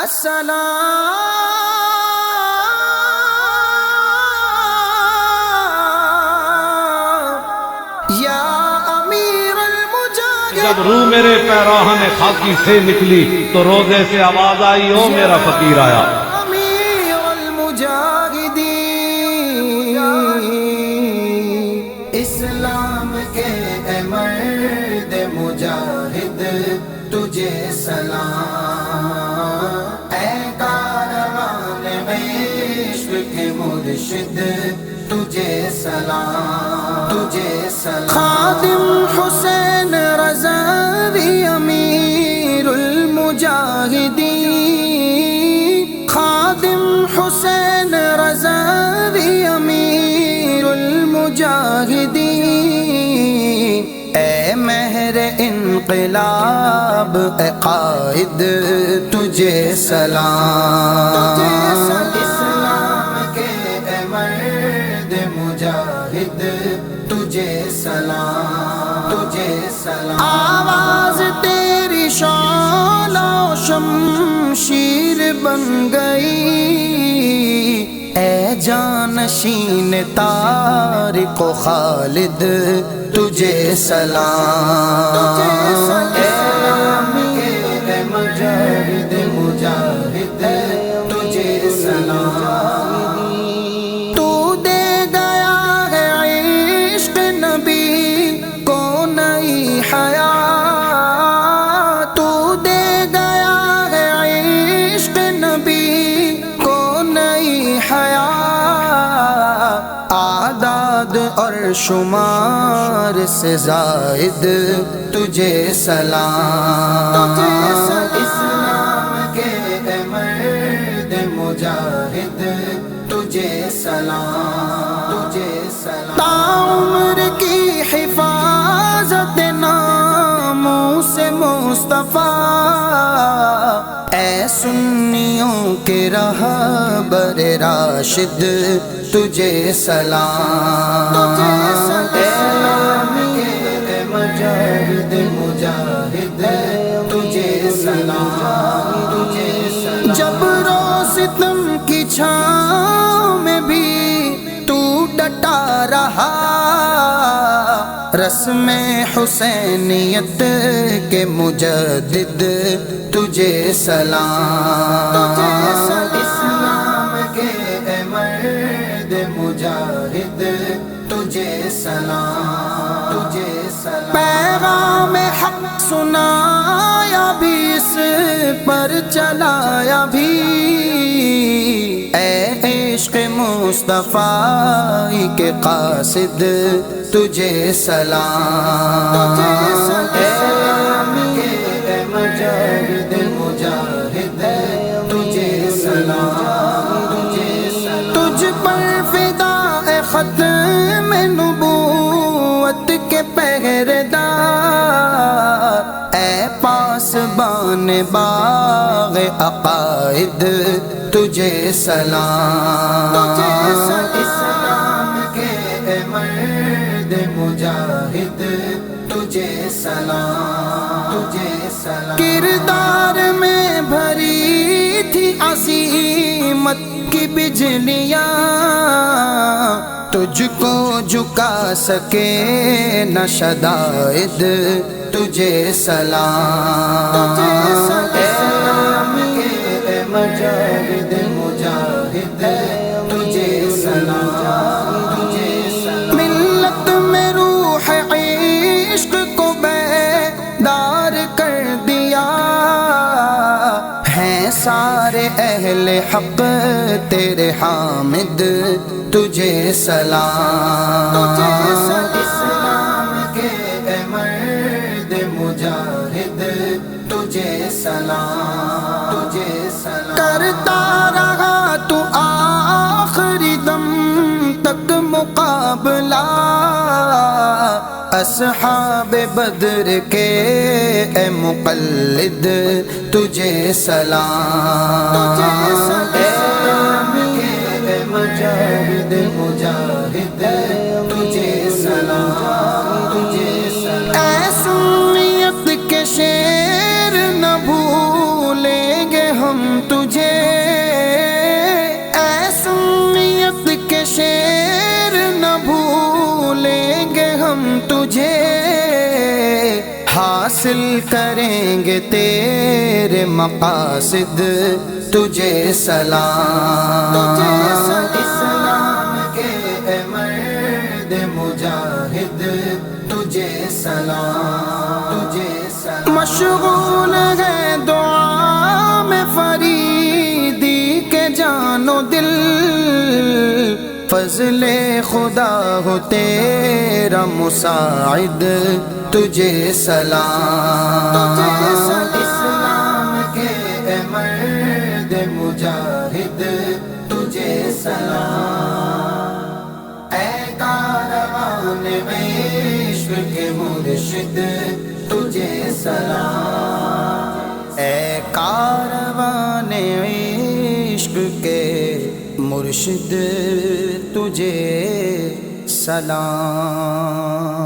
جب روح میرے پیراہن خاکی سے نکلی تو روزے سے آواز آئی او میرا فقیر آیا۔ امیر المجاہدین اسلام کے اے مرد مجاہد تجھے سلام، اے کاروان عشق کے مرشد تجھے سلام، تجھے سلام۔ خادم حسین رضوی امیر المجاہدین، خادم حسین رضوی امیر المجاہدین، اے مہر انقلاب اے قائد تجھے سلام، اسلام کے اے مرد مجاہد تجھے سلام، تجھے سلام۔ آواز تیری شعلہ و شمشیر بن گئی، اے جانشین طارق و خالد تجھے سلام، اسلام کے اے مجاہد مجاہد تجھے سلام۔ تو دے گیا ہے عشق نبی کو نئی حیات، تو دے گیا ہے عشق نبی کو نئی حیات، اعداد اور شمار سے زائد تجھے سلام، اسلام کے اے مرد مجاہد تجھے سلام، تجھے سلام۔ تا عمر کی حفاظت ناموس مصطفیٰ، اے سنیوں کے رہبر راشد تجھے سلام، اسلام کے اے مجاہد مجاہد تجھے سلام، تجھے سلام۔ جب روستم کی چھاؤں میں بھی تو ڈٹا رہا، رسم حسینیت کے مجدد تجھے سلام، اسلام کے اے مرد مجاہد تجھے سلام، تجھے سلام۔ پیغام حق سنایا بھی اس پر چلایا بھی، اے عشق مصطفیٰ کے قاصد تجھے سلام، اسلام کے اے مجاہد مجاہد تجھے سلام، تجھے سلام۔ تجھ پر فدا اے ختم نبوت کے پہرےدار، اے پاسبان باغ عقائد تجھے سلام، اسلام کے اے مرد مجاہد تجھے سلام، تجھے سلام۔ کردار میں بھری تھی عظیمت کی بجلیاں، تجھ کو جھکا سکے نہ شدائد تجھے سلام، اسلام کے اے مجاہد مجاہد تجھے سلام، تجھے سلام۔ ملت میں روح عشق کو بیدار کر دیا، ہیں سارے اہل حق تیرے حامد تجھے سلام، اسلام کے اے مرد مجاہد تجھے سلام، تجھے سلام۔ کرتا رہا تو آخری دم تک مقابلہ، اصحاب بدر کے اے مقلد تجھے سلام، اسلام کے اے مجاہد مجاہد تجھے سلام، تجھے سلام۔ اے سنیت کے شیر نہ بھولیں گے ہم تجھے، اے سمیت کے شیر نہ بھولیں گے ہم تجھے، حاصل کریں گے تیرے مقاصد تجھے سلام، اسلام کے اے مرد مجاہد تجھے سلام، تجھے سلام۔ مشغول ہے دعا میں فریدی کے جان و دل، فضل خدا ہو تیرا مساعد تجھے سلام، اسلام کے اے مرد مجاہد تجھے سلام، اے کاروان عشق کے مرشد تجھے سلام، اے کاروان عشق کے مرشد تجھے سلام۔